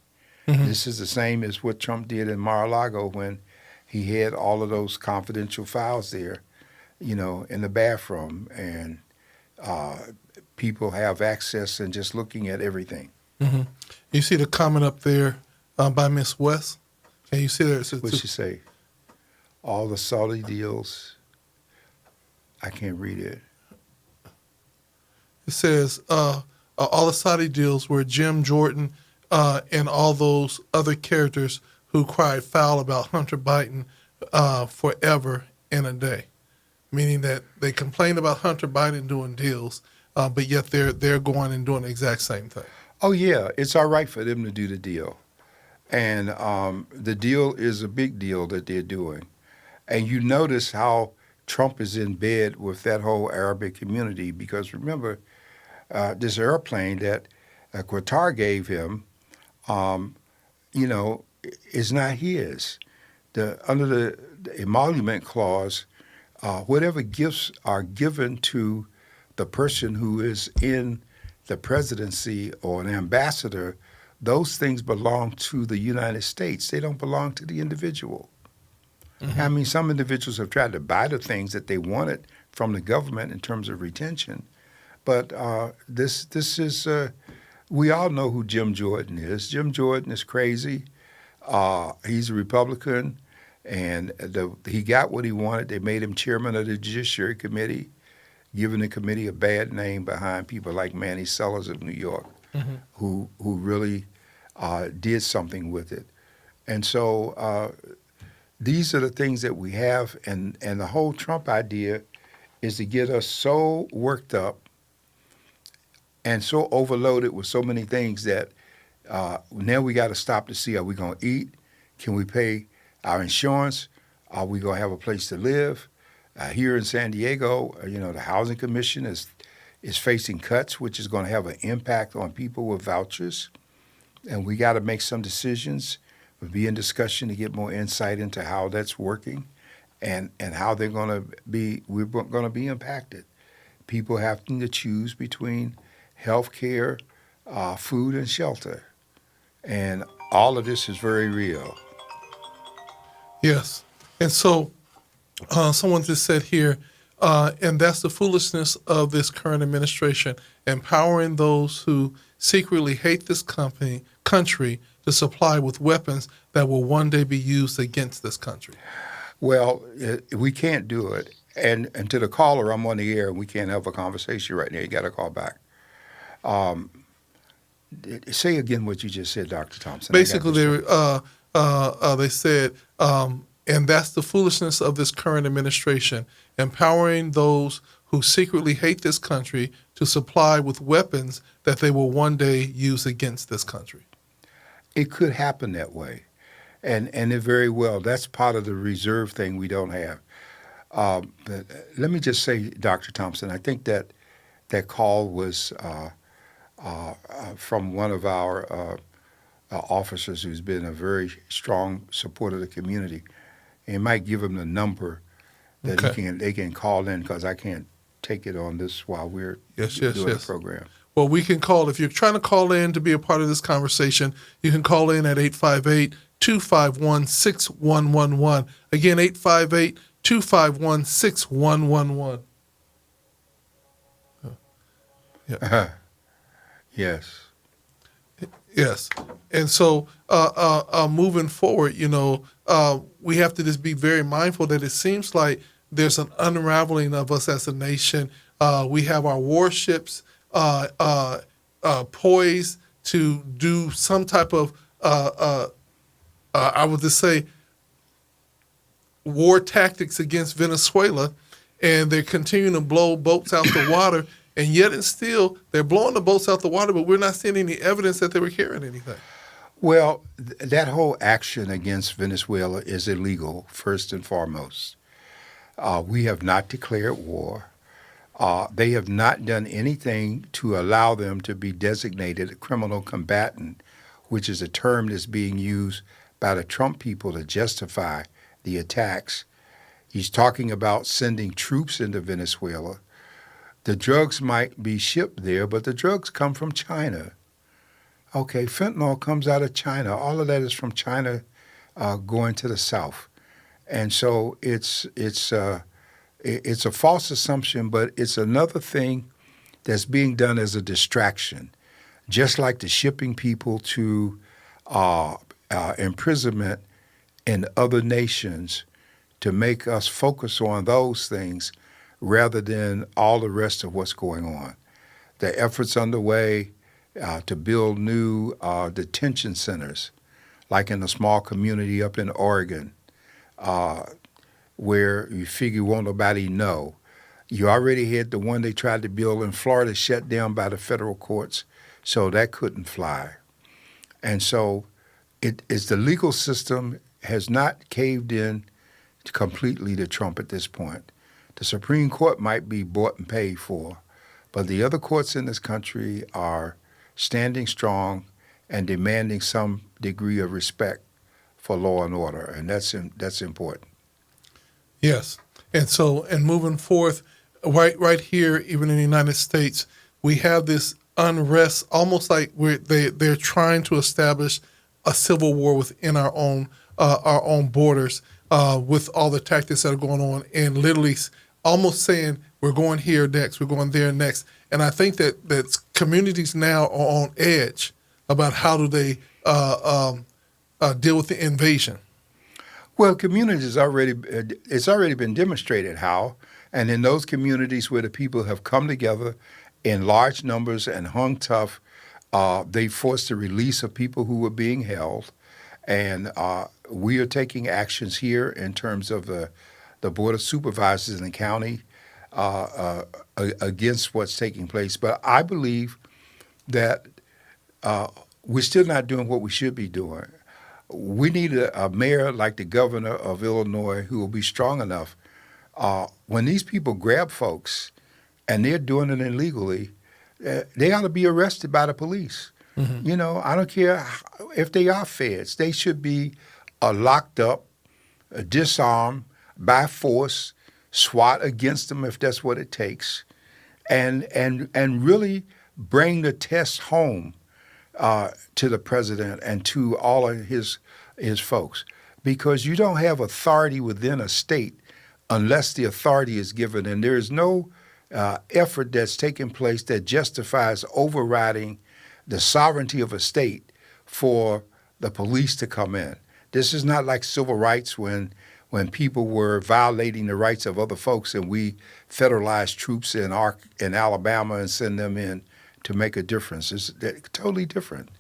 This is the same as what Trump did in Mar-a-Lago when he had all of those confidential files there, in the bathroom, and people have access and just looking at everything. You see the comment up there by Miss West? And you see there. What'd she say? All the Saudi deals. I can't read it. It says all the Saudi deals were Jim Jordan and all those other characters who cried foul about Hunter Biden forever and a day, meaning that they complain about Hunter Biden doing deals, but yet they're going and doing the exact same thing. Oh yeah, it's all right for them to do the deal, and the deal is a big deal that they're doing, and you notice how Trump is in bed with that whole Arabic community because remember, this airplane that Qatar gave him, is not his. Under the emolument clause, whatever gifts are given to the person who is in the presidency or an ambassador, those things belong to the United States. They don't belong to the individual. I mean, some individuals have tried to buy the things that they wanted from the government in terms of retention. But this is, we all know who Jim Jordan is. Jim Jordan is crazy. He's a Republican, and he got what he wanted. They made him chairman of the Judiciary Committee, giving the committee a bad name behind people like Manny Sellers of New York. who really did something with it. And so these are the things that we have, and the whole Trump idea is to get us so worked up and so overloaded with so many things that now we got to stop to see, are we going to eat? Can we pay our insurance? Are we going to have a place to live? Here in San Diego, the Housing Commission is facing cuts, which is going to have an impact on people with vouchers. And we got to make some decisions. We'll be in discussion to get more insight into how that's working and how we're going to be impacted. People having to choose between health care, food, and shelter. And all of this is very real. Yes. And so someone just said here, and that's the foolishness of this current administration, empowering those who secretly hate this country to supply with weapons that will one day be used against this country. Well, we can't do it. And to the caller, I'm on the air, and we can't have a conversation right now. You got to call back. Say again what you just said, Dr. Thompson. Basically, they said, and that's the foolishness of this current administration, empowering those who secretly hate this country to supply with weapons that they will one day use against this country. It could happen that way, and it very well. That's part of the reserve thing we don't have. But let me just say, Dr. Thompson, I think that call was from one of our officers who's been a very strong supporter of the community. And it might give him the number that they can call in, because I can't take it on this while we're doing the program. Well, we can call. If you're trying to call in to be a part of this conversation, you can call in at 858-251-6111. Again, 858-251-6111. Yeah. Yes. Yes. And so moving forward, we have to just be very mindful that it seems like there's an unraveling of us as a nation. We have our warships poised to do some type of, I would just say, war tactics against Venezuela, and they're continuing to blow boats out the water. And yet and still, they're blowing the boats out the water, but we're not seeing any evidence that they were carrying anything. Well, that whole action against Venezuela is illegal, first and foremost. We have not declared war. They have not done anything to allow them to be designated a criminal combatant, which is a term that's being used by the Trump people to justify the attacks. He's talking about sending troops into Venezuela. The drugs might be shipped there, but the drugs come from China. Okay, fentanyl comes out of China. All of that is from China going to the south. And so it's a false assumption, but it's another thing that's being done as a distraction, just like the shipping people to imprisonment in other nations to make us focus on those things rather than all the rest of what's going on. The efforts underway to build new detention centers, like in a small community up in Oregon, where you figure won't nobody know. You already had the one they tried to build in Florida shut down by the federal courts, so that couldn't fly. And so it's the legal system has not caved in completely to Trump at this point. The Supreme Court might be bought and paid for, but the other courts in this country are standing strong and demanding some degree of respect for law and order, and that's important. Yes, and so moving forth, right here, even in the United States, we have this unrest, almost like they're trying to establish a civil war within our own borders with all the tactics that are going on, and literally almost saying we're going here next, we're going there next. And I think that communities now are on edge about how do they deal with the invasion. Well, communities it's already been demonstrated how, and in those communities where the people have come together in large numbers and hung tough They forced the release of people who were being held, and we are taking actions here in terms of the Board of Supervisors in the county against what's taking place. But I believe that we're still not doing what we should be doing. We need a mayor like the governor of Illinois who will be strong enough. When these people grab folks and they're doing it illegally, they ought to be arrested by the police. Mm-hmm. You know, I don't care if they are feds. They should be locked up, disarmed by force, SWAT against them if that's what it takes, and really bring the test home to the president and to all of his folks, because you don't have authority within a state unless the authority is given, and there is no effort that's taking place that justifies overriding the sovereignty of a state for the police to come in. This is not like civil rights when people were violating the rights of other folks and we federalized troops in Alabama and send them in to make a difference. It's totally different.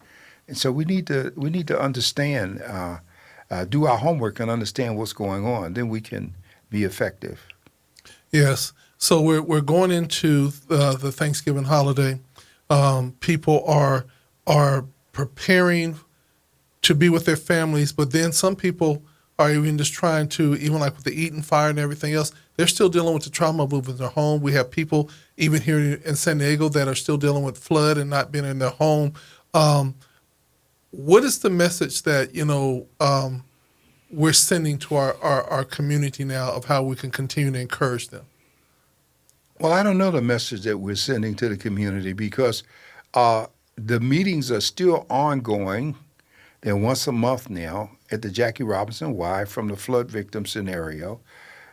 And so we need to understand, do our homework and understand what's going on. Then we can be effective. Yes. So we're going into the Thanksgiving holiday. People are preparing to be with their families, but then some people are even just trying to, even like with the Eaton fire and everything else, they're still dealing with the trauma of moving their home. We have people even here in San Diego that are still dealing with flood and not being in their home. What is the message that, we're sending to our community now of how we can continue to encourage them? Well, I don't know the message that we're sending to the community because the meetings are still ongoing. They're once a month now at the Jackie Robinson Y from the flood victim scenario.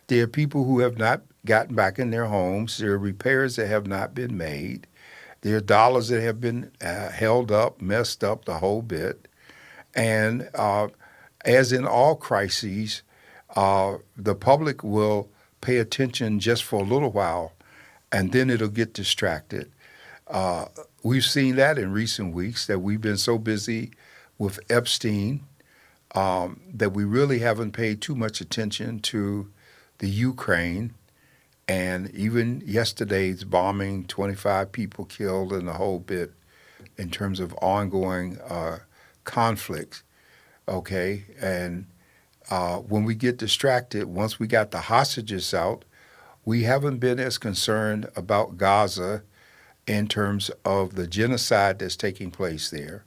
There are people who have not gotten back in their homes. There are repairs that have not been made. There are dollars that have been held up, messed up, the whole bit. And as in all crises, the public will pay attention just for a little while, and then it'll get distracted. We've seen that in recent weeks, that we've been so busy with Epstein that we really haven't paid too much attention to the Ukraine. And even yesterday's bombing, 25 people killed and the whole bit in terms of ongoing conflict, okay? And when we get distracted, once we got the hostages out, we haven't been as concerned about Gaza in terms of the genocide that's taking place there.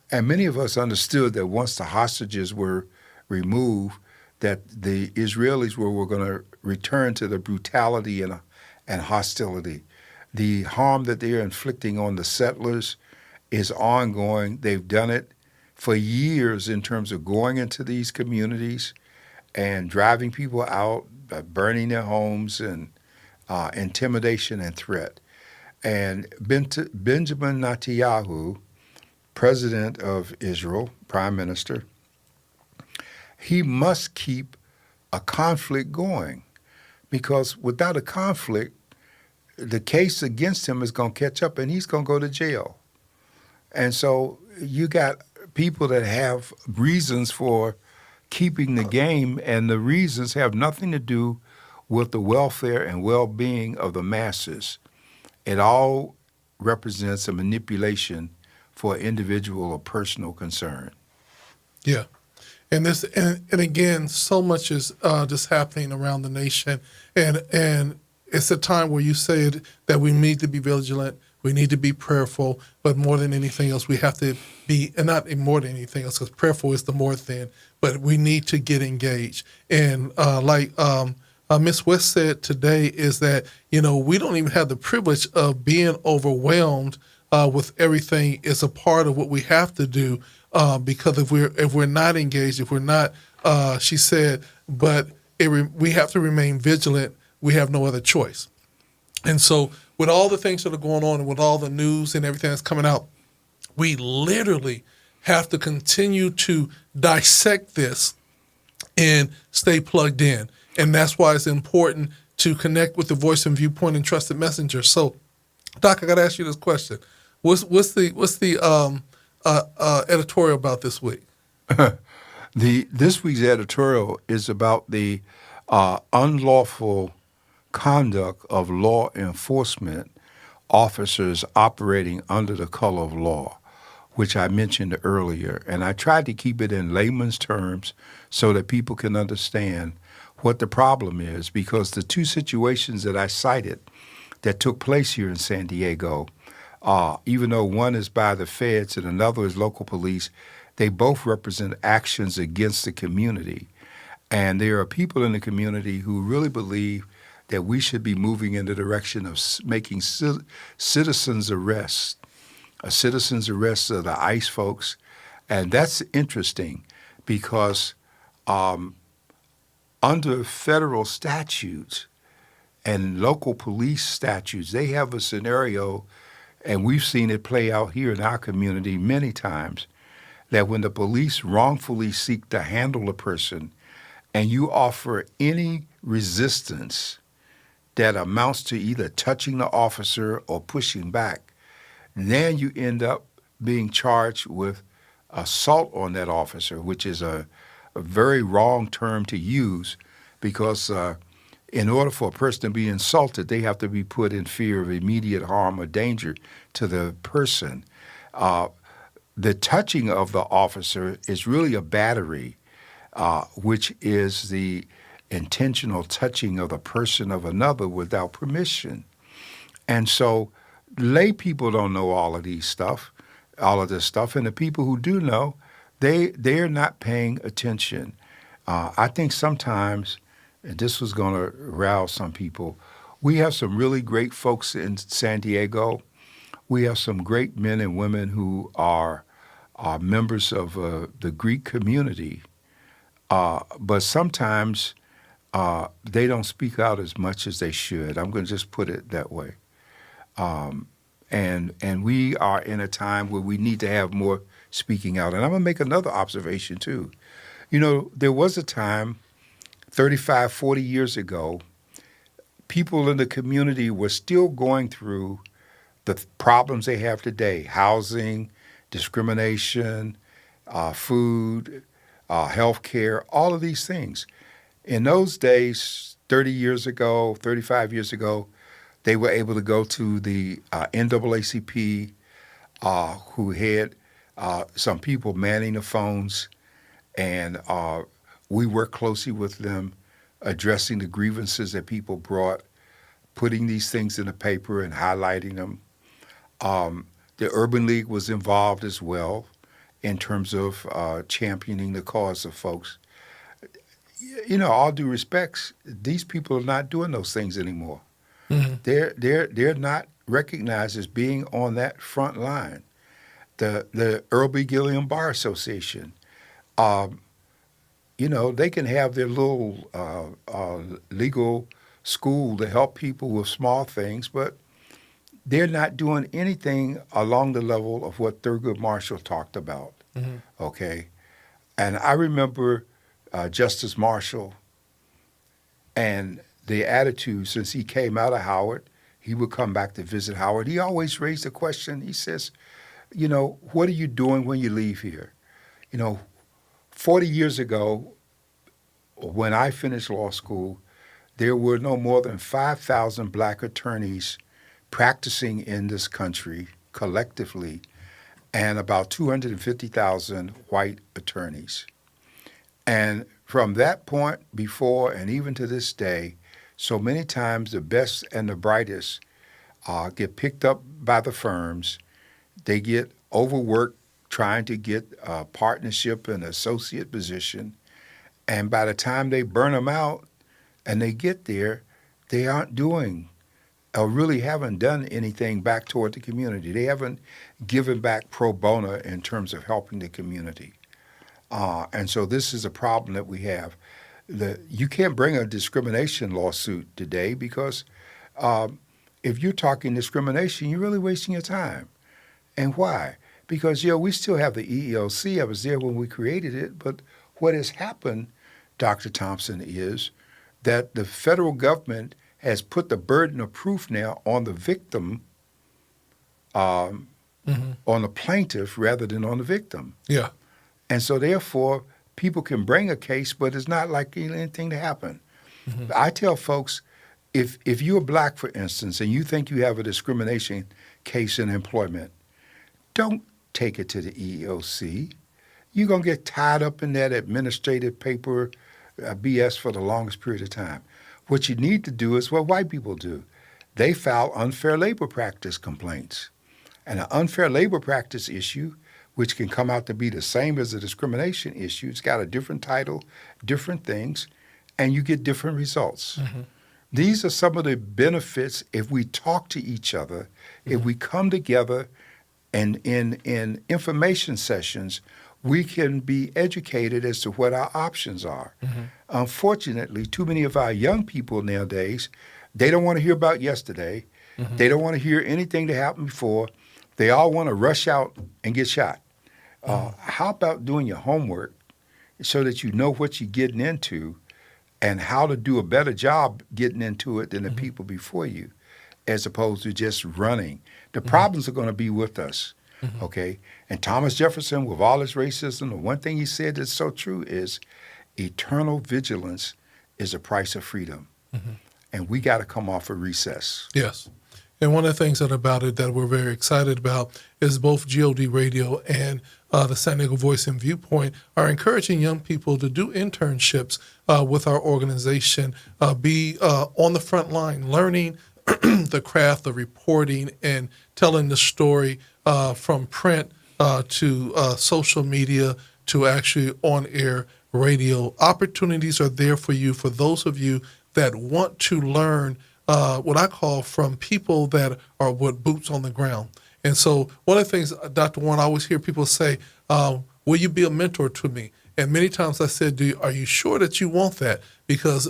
And many of us understood that once the hostages were removed, that the Israelis were going to return to the brutality and hostility. The harm that they are inflicting on the settlers is ongoing. They've done it for years in terms of going into these communities and driving people out, burning their homes, and intimidation and threat. And Benjamin Netanyahu, president of Israel, prime minister, he must keep a conflict going, because without a conflict, the case against him is going to catch up and he's going to go to jail. And so you got people that have reasons for keeping the game, and the reasons have nothing to do with the welfare and well-being of the masses. It all represents a manipulation for individual or personal concern. Yeah. And this, and again, so much is just happening around the nation, and it's a time where you said that we need to be vigilant, we need to be prayerful, but more than anything else, we have to be, and not more than anything else, because prayerful is the more than, but we need to get engaged. And like Ms. West said today, is that we don't even have the privilege of being overwhelmed with everything. Is a part of what we have to do. Because if we're not engaged, if we're not, she said, but we have to remain vigilant. We have no other choice. And so with all the things that are going on and with all the news and everything that's coming out, we literally have to continue to dissect this and stay plugged in. And that's why it's important to connect with the Voice and Viewpoint and Trusted Messenger. So, Doc, I got to ask you this question. What's the editorial about this week? This week's editorial is about the unlawful conduct of law enforcement officers operating under the color of law, which I mentioned earlier. And I tried to keep it in layman's terms so that people can understand what the problem is, because the two situations that I cited that took place here in San Diego, even though one is by the feds and another is local police, they both represent actions against the community. And there are people in the community who really believe that we should be moving in the direction of making citizens arrests, a citizens arrest of the ICE folks. And that's interesting because under federal statutes and local police statutes, they have a scenario, and we've seen it play out here in our community many times, that when the police wrongfully seek to handle a person and you offer any resistance that amounts to either touching the officer or pushing back, then you end up being charged with assault on that officer, which is a very wrong term to use, because in order for a person to be insulted, they have to be put in fear of immediate harm or danger to the person. The touching of the officer is really a battery, which is the intentional touching of the person of another without permission. And so lay people don't know all of this stuff, and the people who do know, they're not paying attention. I think sometimes, and this was going to rouse some people, we have some really great folks in San Diego. We have some great men and women who are members of the Greek community, but sometimes they don't speak out as much as they should. I'm going to just put it that way. And we are in a time where we need to have more speaking out. And I'm going to make another observation, too. You know, there was a time 35, 40 years ago, people in the community were still going through the problems they have today: housing, discrimination, food, health care, all of these things. In those days, 30 years ago, 35 years ago, they were able to go to the NAACP, who had some people manning the phones, and we worked closely with them, addressing the grievances that people brought, putting these things in the paper and highlighting them. The Urban League was involved as well in terms of championing the cause of folks. You know, all due respects, these people are not doing those things anymore. Mm-hmm. They're not recognized as being on that front line. The Earl B. Gilliam Bar Association, you know, they can have their little legal school to help people with small things, but they're not doing anything along the level of what Thurgood Marshall talked about. Mm-hmm. Okay, and I remember Justice Marshall and the attitude since he came out of Howard. He would come back to visit Howard. He always raised the question. He says, you know, what are you doing when you leave here? You know, 40 years ago, when I finished law school, there were no more than 5,000 black attorneys practicing in this country collectively, and about 250,000 white attorneys. And from that point before and even to this day, so many times the best and the brightest get picked up by the firms. They get overworked trying to get a partnership and associate position. And by the time they burn them out and they get there, they aren't doing or really haven't done anything back toward the community. They haven't given back pro bono in terms of helping the community. And so this is a problem that we have. You can't bring a discrimination lawsuit today because if you're talking discrimination, you're really wasting your time. And why? Because, you know, we still have the EEOC. I was there when we created it. But what has happened, Dr. Thompson, is that the federal government has put the burden of proof now on the victim on the plaintiff rather than on the victim. Yeah. And so therefore, people can bring a case, but it's not likely anything to happen. I tell folks, if you're black, for instance, and you think you have a discrimination case in employment, don't take it to the EEOC. You're going to get tied up in that administrative paper BS for the longest period of time. What you need to do is what white people do. They file unfair labor practice complaints. And an unfair labor practice issue, which can come out to be the same as a discrimination issue, it's got a different title, different things, and you get different results. These are some of the benefits if we talk to each other, if we come together and in information sessions, we can be educated as to what our options are. Unfortunately, too many of our young people nowadays, they don't want to hear about yesterday. They don't want to hear anything that happened before. They all want to rush out and get shot. How about doing your homework so that you know what you're getting into and how to do a better job getting into it than the people before you, as opposed to just running? The problems are going to be with us, okay? And Thomas Jefferson, with all his racism, the one thing he said that's so true is eternal vigilance is the price of freedom. And we got to come off a recess. Yes. And one of the things about it that we're very excited about is both GOD Radio and the San Diego Voice and Viewpoint are encouraging young people to do internships with our organization, be on the front line, learning the craft of reporting and telling the story from print to social media to actually on-air radio. Opportunities are there for you, for those of you that want to learn what I call from people that are with boots on the ground. And so one of the things, Dr. Warren, I always hear people say, will you be a mentor to me? And many times I said, are you sure that you want that? Because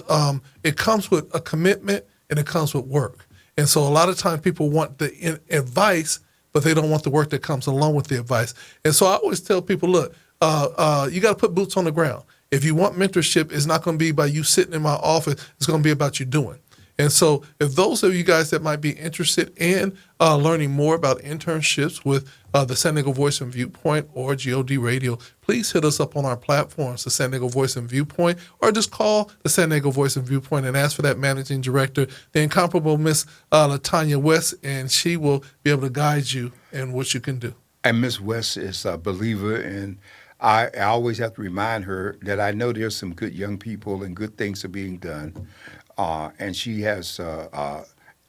it comes with a commitment and it comes with work. And so a lot of times people want the advice, but they don't want the work that comes along with the advice. And so I always tell people, look, you got to put boots on the ground. If you want mentorship, it's not going to be by you sitting in my office. It's going to be about you doing. And so if those of you guys that might be interested in learning more about internships with the San Diego Voice and Viewpoint or GOD Radio, please hit us up on our platforms, the San Diego Voice and Viewpoint, or just call the San Diego Voice and Viewpoint and ask for that managing director, the incomparable Miss LaTanya West, and she will be able to guide you in what you can do. And Miss West is a believer, and I always have to remind her that I know there's some good young people and good things are being done. And she has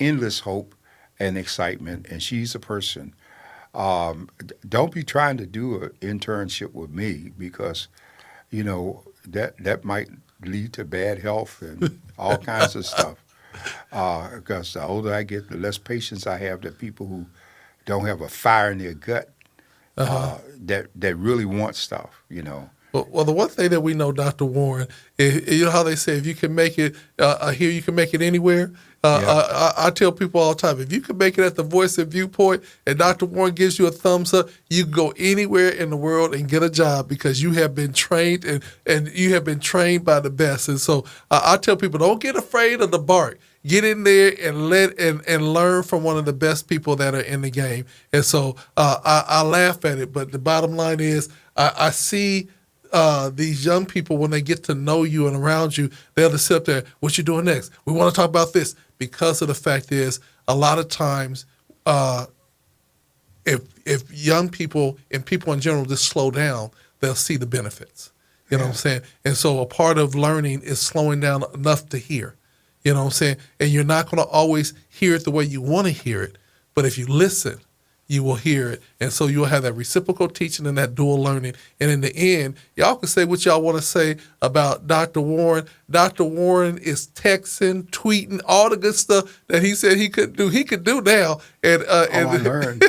endless hope and excitement, and she's a person. Don't be trying to do an internship with me because, you know, that might lead to bad health and all kinds of stuff. Because the older I get, the less patience I have with people who don't have a fire in their gut that really want stuff, you know. Well, the one thing that we know, Dr. Warren, you know how they say, if you can make it here, you can make it anywhere. I tell people all the time, if you can make it at the Voice and Viewpoint and Dr. Warren gives you a thumbs up, you can go anywhere in the world and get a job because you have been trained and you have been trained by the best. And so I tell people, don't get afraid of the bark. Get in there and and learn from one of the best people that are in the game. And so I laugh at it, but the bottom line is I see these young people, when they get to know you and around you, they'll just sit up there, what you doing next? We want to talk about this. Because of the fact is, a lot of times, if young people and people in general just slow down, they'll see the benefits. You know what I'm saying? And so a part of learning is slowing down enough to hear. You know what I'm saying? And you're not going to always hear it the way you want to hear it, but if you listen, you will hear it. And so you'll have that reciprocal teaching and that dual learning. And in the end, y'all can say what y'all want to say about Dr. Warren. Dr. Warren is texting, tweeting, all the good stuff that he said he couldn't do. He could do now. And I learned.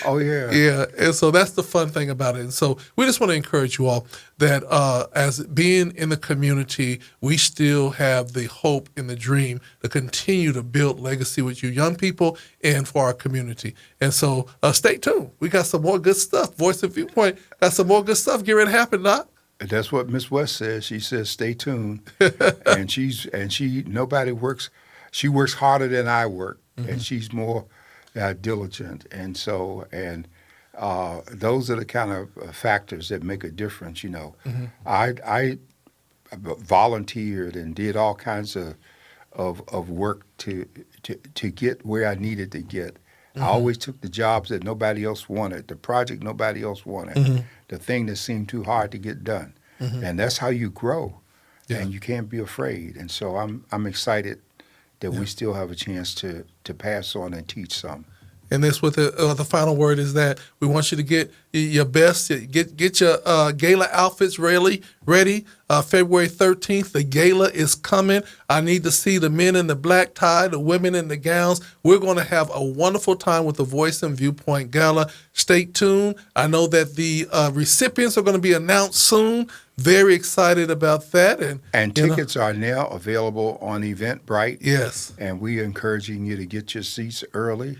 Oh, yeah. Yeah. And so that's the fun thing about it. And so we just want to encourage you all that as being in the community, we still have the hope and the dream to continue to build legacy with you young people and for our community. And so stay tuned. We got some more good stuff. Voice and Viewpoint got some more good stuff. Get ready to happen, Doc. That's what Miss West says. She says, stay tuned. and nobody works. She works harder than I work, and she's more diligent. And so, and Those are the kind of factors that make a difference. Mm-hmm. I volunteered and did all kinds of work to get where I needed to get. I Mm-hmm. always took the jobs that nobody else wanted, the project nobody else wanted, Mm-hmm. the thing that seemed too hard to get done. Mm-hmm. And that's how you grow. Yeah. And you can't be afraid. And so I'm excited that Yeah. we still have a chance to pass on and teach some. And this with the final word is that we want you to get your best, get your gala outfits ready. February 13th, the gala is coming. I need to see the men in the black tie, the women in the gowns. We're going to have a wonderful time with the Voice and Viewpoint Gala. Stay tuned. I know that the recipients are going to be announced soon. Very excited about that. And tickets are now available on Eventbrite. Yes. And we're encouraging you to get your seats early,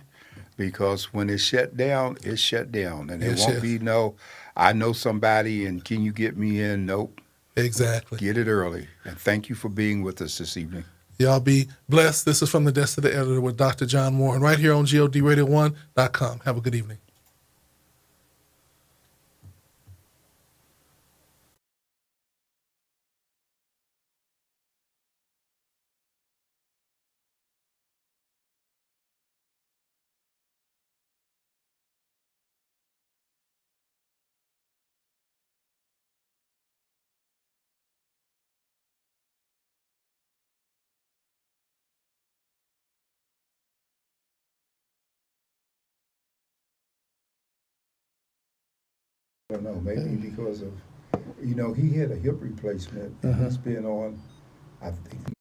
because when it's shut down, it's shut down. And Yes, there won't yes. be no, I know somebody and can you get me in? Nope. Exactly. Get it early. And thank you for being with us this evening. Y'all be blessed. This is From the Desk of the Editor with Dr. John Warren right here on GODRadio1.com. Have a good evening. I don't know, maybe because of, he had a hip replacement and he's been on, I think